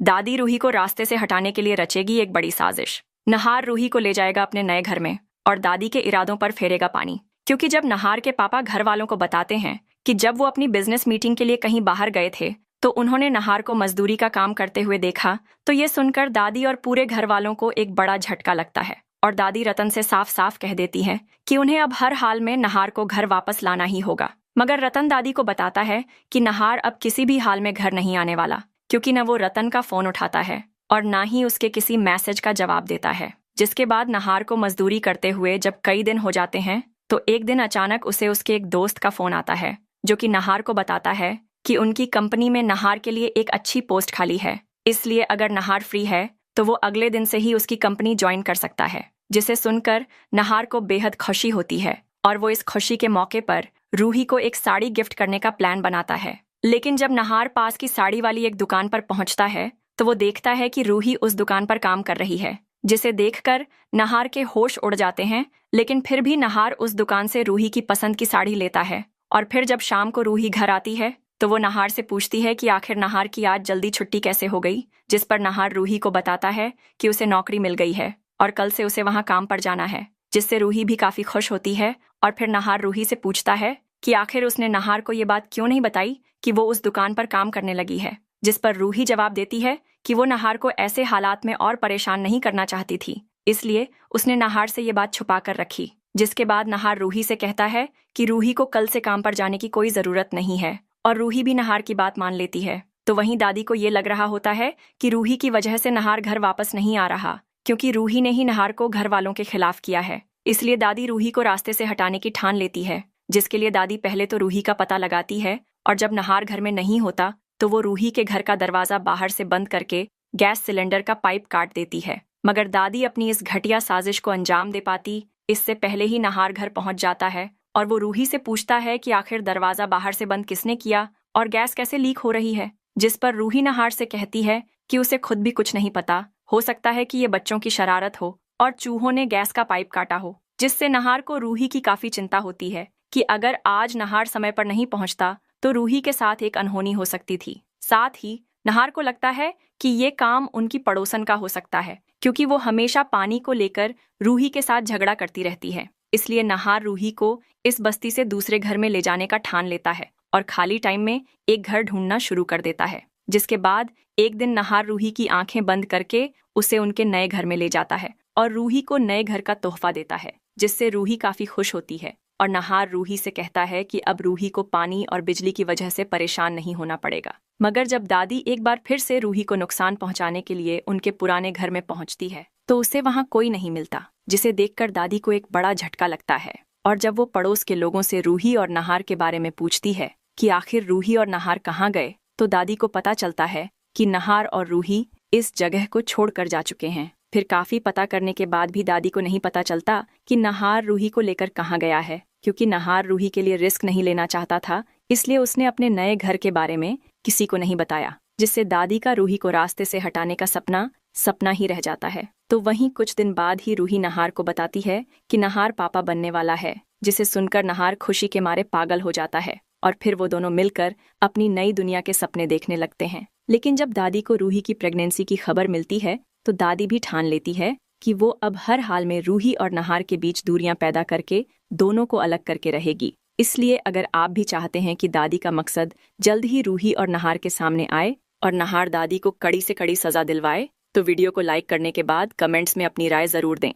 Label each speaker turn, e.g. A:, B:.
A: दादी रूही को रास्ते से हटाने के लिए रचेगी एक बड़ी साजिश। नहार रूही को ले जाएगा अपने नए घर में और दादी के इरादों पर फेरेगा पानी, क्योंकि जब नहार के पापा घर वालों को बताते हैं कि जब वो अपनी बिजनेस मीटिंग के लिए कहीं बाहर गए थे तो उन्होंने नहार को मजदूरी का काम करते हुए देखा, तो ये सुनकर दादी और पूरे घर वालों को एक बड़ा झटका लगता है और दादी रतन से साफ साफ कह देती है कि उन्हें अब हर हाल में नहार को घर वापस लाना ही होगा। मगर रतन दादी को बताता है कि नहार अब किसी भी हाल में घर नहीं आने वाला, क्योंकि न वो रतन का फोन उठाता है और ना ही उसके किसी मैसेज का जवाब देता है। जिसके बाद नहार को मजदूरी करते हुए जब कई दिन हो जाते हैं तो एक दिन अचानक उसे उसके एक दोस्त का फोन आता है, जो कि नहार को बताता है कि उनकी कंपनी में नहार के लिए एक अच्छी पोस्ट खाली है, इसलिए अगर नहार फ्री है तो वो अगले दिन से ही उसकी कंपनी ज्वाइन कर सकता है। जिसे सुनकर नहार को बेहद खुशी होती है और वो इस खुशी के मौके पर रूही को एक साड़ी गिफ्ट करने का प्लान बनाता है। लेकिन जब नहार पास की साड़ी वाली एक दुकान पर पहुंचता है तो वो देखता है कि रूही उस दुकान पर काम कर रही है, जिसे देखकर नहार के होश उड़ जाते हैं। लेकिन फिर भी नहार उस दुकान से रूही की पसंद की साड़ी लेता है और फिर जब शाम को रूही घर आती है तो वो नहार से पूछती है कि आखिर नहार की आज जल्दी छुट्टी कैसे हो गई। जिस पर नहार रूही को बताता है कि उसे नौकरी मिल गई है और कल से उसे वहां काम पर जाना है, जिससे रूही भी काफी खुश होती है। और फिर नहार रूही से पूछता है कि आखिर उसने नहार को ये बात क्यों नहीं बताई कि वो उस दुकान पर काम करने लगी है। जिस पर रूही जवाब देती है कि वो नहार को ऐसे हालात में और परेशान नहीं करना चाहती थी, इसलिए उसने नहार से ये बात छुपा कर रखी। जिसके बाद नहार रूही से कहता है कि रूही को कल से काम पर जाने की कोई जरूरत नहीं है और रूही भी नहार की बात मान लेती है। तो वहीं दादी को ये लग रहा होता है कि रूही की वजह से नहार घर वापस नहीं आ रहा, क्योंकि रूही ने ही नहार को घर वालों के खिलाफ किया है। इसलिए दादी रूही को रास्ते से हटाने की ठान लेती है, जिसके लिए दादी पहले तो रूही का पता लगाती है और जब नहार घर में नहीं होता तो वो रूही के घर का दरवाजा बाहर से बंद करके गैस सिलेंडर का पाइप काट देती है। मगर दादी अपनी इस घटिया साजिश को अंजाम दे पाती इससे पहले ही नहार घर पहुंच जाता है और वो रूही से पूछता है कि आखिर दरवाजा बाहर से बंद किसने किया और गैस कैसे लीक हो रही है। जिस पर रूही नहार से कहती है कि उसे खुद भी कुछ नहीं पता, हो सकता है कि ये बच्चों की शरारत हो और चूहों ने गैस का पाइप काटा हो। जिससे नहार को रूही की काफी चिंता होती है कि अगर आज नहार समय पर नहीं पहुंचता तो रूही के साथ एक अनहोनी हो सकती थी। साथ ही नहार को लगता है कि ये काम उनकी पड़ोसन का हो सकता है, क्योंकि वो हमेशा पानी को लेकर रूही के साथ झगड़ा करती रहती है। इसलिए नहार रूही को इस बस्ती से दूसरे घर में ले जाने का ठान लेता है और खाली टाइम में एक घर ढूंढना शुरू कर देता है। जिसके बाद एक दिन नहार रूही की आंखें बंद करके उसे उनके नए घर में ले जाता है और रूही को नए घर का तोहफा देता है, जिससे रूही काफी खुश होती है। और नहार रूही से कहता है कि अब रूही को पानी और बिजली की वजह से परेशान नहीं होना पड़ेगा। मगर जब दादी एक बार फिर से रूही को नुकसान पहुंचाने के लिए उनके पुराने घर में पहुंचती है तो उसे वहां कोई नहीं मिलता, जिसे देखकर दादी को एक बड़ा झटका लगता है। और जब वो पड़ोस के लोगों से रूही और नहार के बारे में पूछती है कि आखिर रूही और नहार कहाँ गए, तो दादी को पता चलता है कि नहार और रूही इस जगह को छोड़कर जा चुके हैं। फिर काफी पता करने के बाद भी दादी को नहीं पता चलता कि नहार रूही को लेकर कहाँ गया है, क्योंकि नहार रूही के लिए रिस्क नहीं लेना चाहता था, इसलिए उसने अपने नए घर के बारे में किसी को नहीं बताया। जिससे दादी का रूही को रास्ते से हटाने का सपना ही रह जाता है। तो वहीं कुछ दिन बाद ही रूही नहार को बताती है कि नहार पापा बनने वाला है, जिसे सुनकर नहार खुशी के मारे पागल हो जाता है और फिर वो दोनों मिलकर अपनी नई दुनिया के सपने देखने लगते हैं। लेकिन जब दादी को रूही की प्रेगनेंसी की खबर मिलती है तो दादी भी ठान लेती है कि वो अब हर हाल में रूही और नहार के बीच दूरियां पैदा करके दोनों को अलग करके रहेगी। इसलिए अगर आप भी चाहते हैं कि दादी का मकसद जल्द ही रूही और नहार के सामने आए और नहार दादी को कड़ी से कड़ी सजा दिलवाए, तो वीडियो को लाइक करने के बाद कमेंट्स में अपनी राय जरूर दें।